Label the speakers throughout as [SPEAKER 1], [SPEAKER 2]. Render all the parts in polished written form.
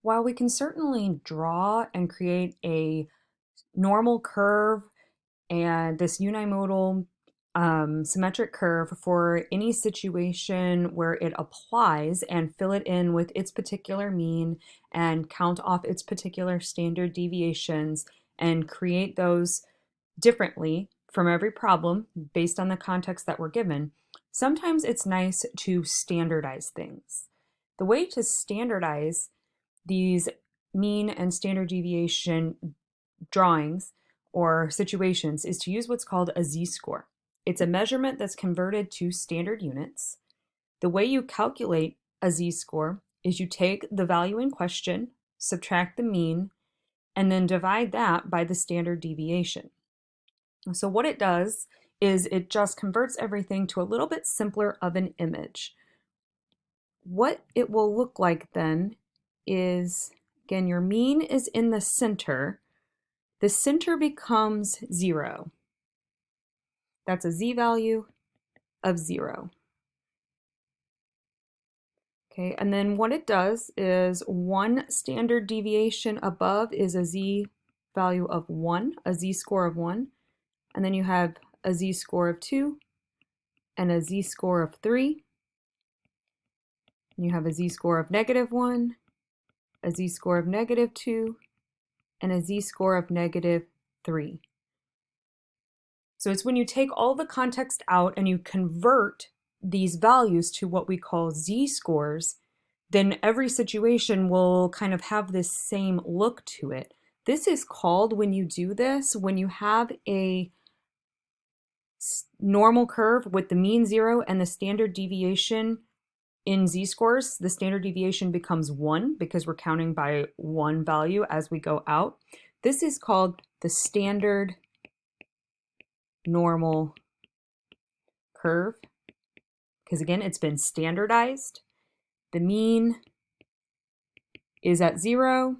[SPEAKER 1] While we can certainly draw and create a normal curve and this unimodal symmetric curve for any situation where it applies and fill it in with its particular mean and count off its particular standard deviations and create those differently from every problem based on the context that we're given, sometimes it's nice to standardize things. The way to standardize these mean and standard deviation drawings or situations is to use what's called a z-score. It's a measurement that's converted to standard units. The way you calculate a z-score is you take the value in question, subtract the mean, and then divide that by the standard deviation. So what it does is it just converts everything to a little bit simpler of an image. What it will look like then is, again, your mean is in the center. The center becomes 0. That's a z-value of 0. Okay, and then what it does is one standard deviation above is a z-value of 1, a z-score of 1, and then you have a z-score of 2 and a z-score of 3. And you have a z-score of -1, a z-score of -2, and a z-score of -3. So it's when you take all the context out and you convert these values to what we call z-scores, then every situation will kind of have this same look to it. This is called, when you do this, when you have a normal curve with the mean 0 and the standard deviation in z-scores, the standard deviation becomes 1 because we're counting by one value as we go out. This is called the standard normal curve because, again, it's been standardized. The mean is at 0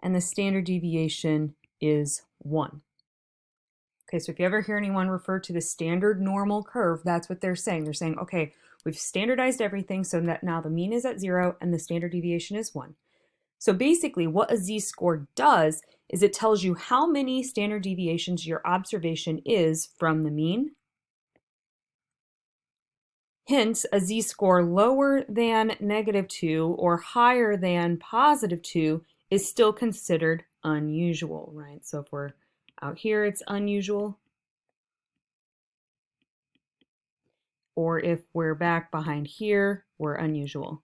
[SPEAKER 1] and the standard deviation is 1. Okay, so if you ever hear anyone refer to the standard normal curve, that's what they're saying. They're saying, okay, we've standardized everything so that now the mean is at 0 and the standard deviation is 1. So basically what a z-score does is it tells you how many standard deviations your observation is from the mean. Hence, a z-score lower than -2 or higher than +2 is still considered unusual, right? So if we're out here, it's unusual. Or if we're back behind here, we're unusual.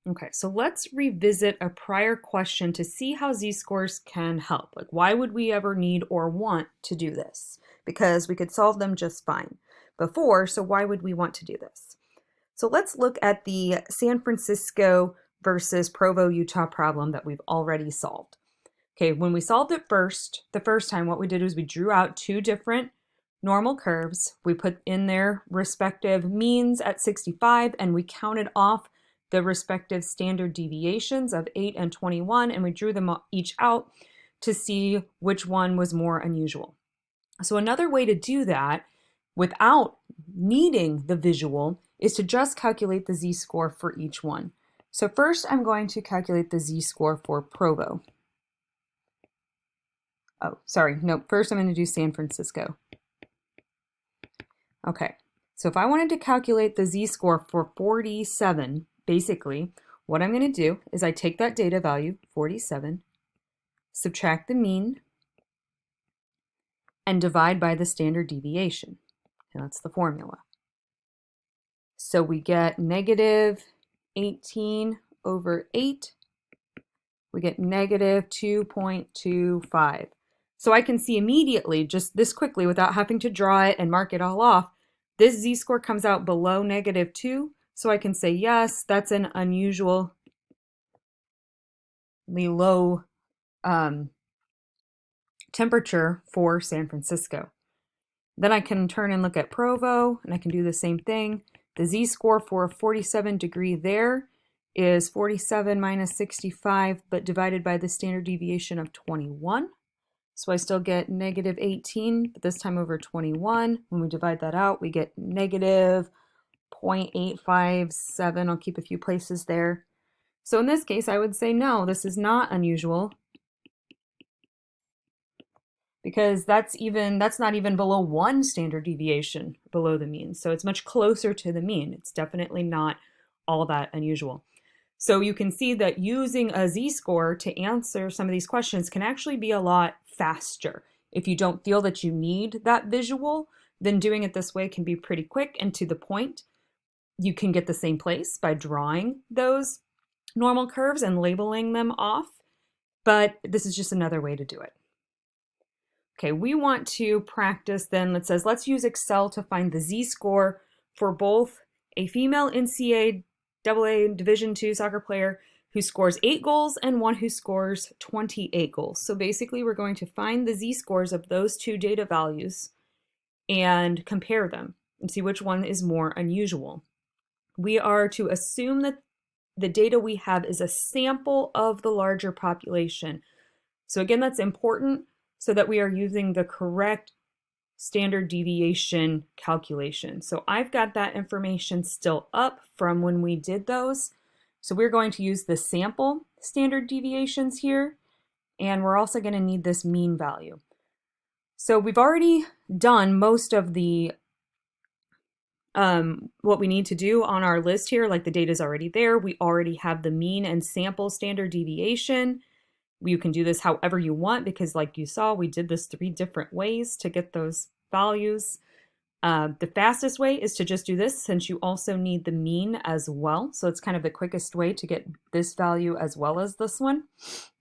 [SPEAKER 1] Okay, so let's revisit a prior question to see how z-scores can help. Like, why would we ever need or want to do this? Because we could solve them just fine before, so why would we want to do this? So let's look at the San Francisco versus Provo, Utah problem that we've already solved. Okay, when we solved it the first time, what we did was we drew out two different normal curves. We put in their respective means at 65, and we counted off the respective standard deviations of 8 and 21, and we drew them each out to see which one was more unusual. So another way to do that without needing the visual is to just calculate the z-score for each one. So first I'm going to calculate the z-score for Provo. Oh, sorry, no, first I'm going to do San Francisco. Okay, so if I wanted to calculate the z-score for 47, basically, what I'm going to do is I take that data value, 47, subtract the mean, and divide by the standard deviation. And that's the formula. So we get -18 over 8. We get -2.25. So I can see immediately, just this quickly, without having to draw it and mark it all off, this z-score comes out below -2. So I can say, yes, that's an unusually low temperature for San Francisco. Then I can turn and look at Provo, and I can do the same thing. The z-score for a 47-degree there is 47 minus 65, but divided by the standard deviation of 21. So I still get negative 18, but this time over 21. When we divide that out, we get negative 0.857. I'll keep a few places there. So in this case, I would say no, this is not unusual, because that's not even below 1 standard deviation below the mean. So it's much closer to the mean. It's definitely not all that unusual. So you can see that using a z-score to answer some of these questions can actually be a lot faster. If you don't feel that you need that visual, then doing it this way can be pretty quick and to the point. You can get the same place by drawing those normal curves and labeling them off, but this is just another way to do it. Okay, we want to practice then, it says, let's use Excel to find the z-score for both a female NCAA Division II soccer player who scores 8 goals and one who scores 28 goals. So basically we're going to find the z-scores of those two data values and compare them and see which one is more unusual. We are to assume that the data we have is a sample of the larger population. So again, that's important so that we are using the correct standard deviation calculation. So I've got that information still up from when we did those. So we're going to use the sample standard deviations here, and we're also going to need this mean value. So we've already done most of the what we need to do on our list here, like the data is already there. We already have the mean and sample standard deviation. You can do this however you want because like you saw, we did this 3 different ways to get those values. The fastest way is to just do this since you also need the mean as well. So it's kind of the quickest way to get this value as well as this one.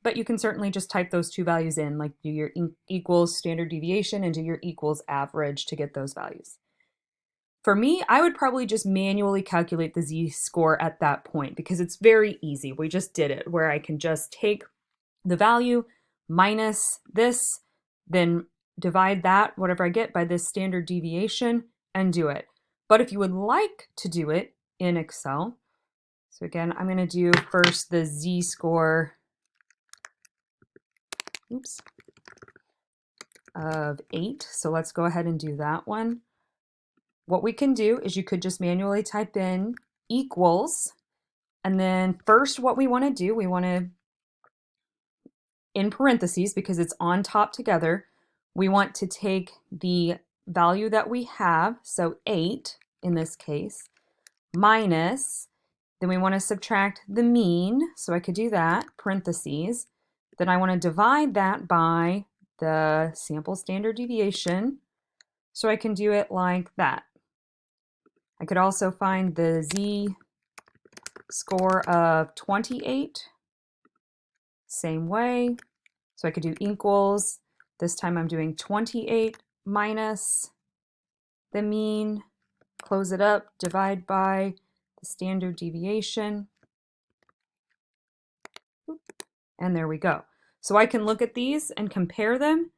[SPEAKER 1] But you can certainly just type those 2 values in, like do your equals standard deviation and do your equals average to get those values. For me, I would probably just manually calculate the z-score at that point because it's very easy. We just did it where I can just take the value minus this, then divide that, whatever I get, by this standard deviation and do it. But if you would like to do it in Excel, so again, I'm going to do first the z-score of 8. So let's go ahead and do that one. What we can do is you could just manually type in equals, and then first what we want to do, we want to, in parentheses, because it's on top together, we want to take the value that we have, so 8 in this case, minus, then we want to subtract the mean, so I could do that, parentheses, then I want to divide that by the sample standard deviation, so I can do it like that. I could also find the z-score of 28, same way. So I could do equals, this time I'm doing 28 minus the mean, close it up, divide by the standard deviation, and there we go. So I can look at these and compare them.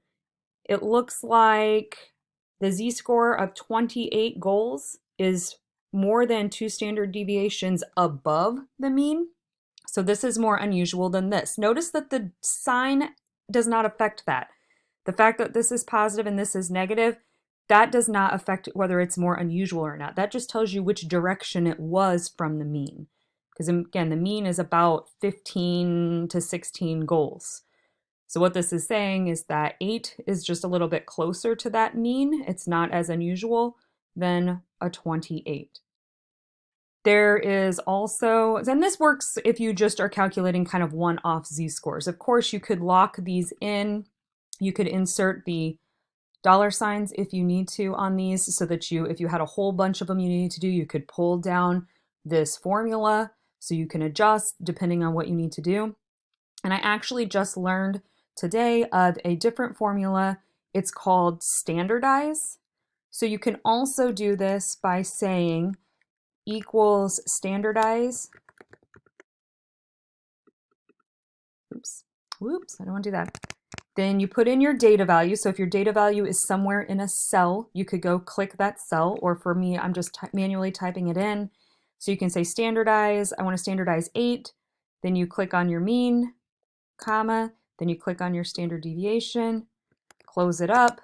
[SPEAKER 1] It looks like the z-score of 28 goals is more than 2 standard deviations above the mean. So this is more unusual than this. Notice that the sign does not affect that. The fact that this is positive and this is negative, that does not affect whether it's more unusual or not. That just tells you which direction it was from the mean. Because again, the mean is about 15 to 16 goals. So what this is saying is that 8 is just a little bit closer to that mean. It's not as unusual than a 28. There is also, and this works if you just are calculating kind of one-off z-scores. Of course, you could lock these in. You could insert the dollar signs if you need to on these so that if you had a whole bunch of them you needed to do, you could pull down this formula so you can adjust depending on what you need to do. And I actually just learned today of a different formula. It's called standardize. So you can also do this by saying equals standardize. Whoops, I don't want to do that. Then you put in your data value. So if your data value is somewhere in a cell, you could go click that cell, or for me, I'm just manually typing it in. So you can say standardize, I want to standardize 8. Then you click on your mean, comma, then you click on your standard deviation, close it up,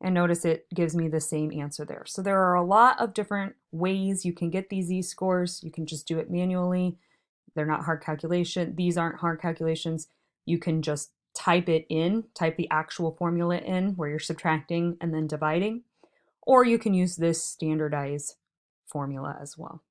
[SPEAKER 1] and notice it gives me the same answer there. So there are a lot of different ways you can get these z-scores. You can just do it manually. They're not hard calculation. These aren't hard calculations. You can just type it in, type the actual formula in where you're subtracting and then dividing, or you can use this standardized formula as well.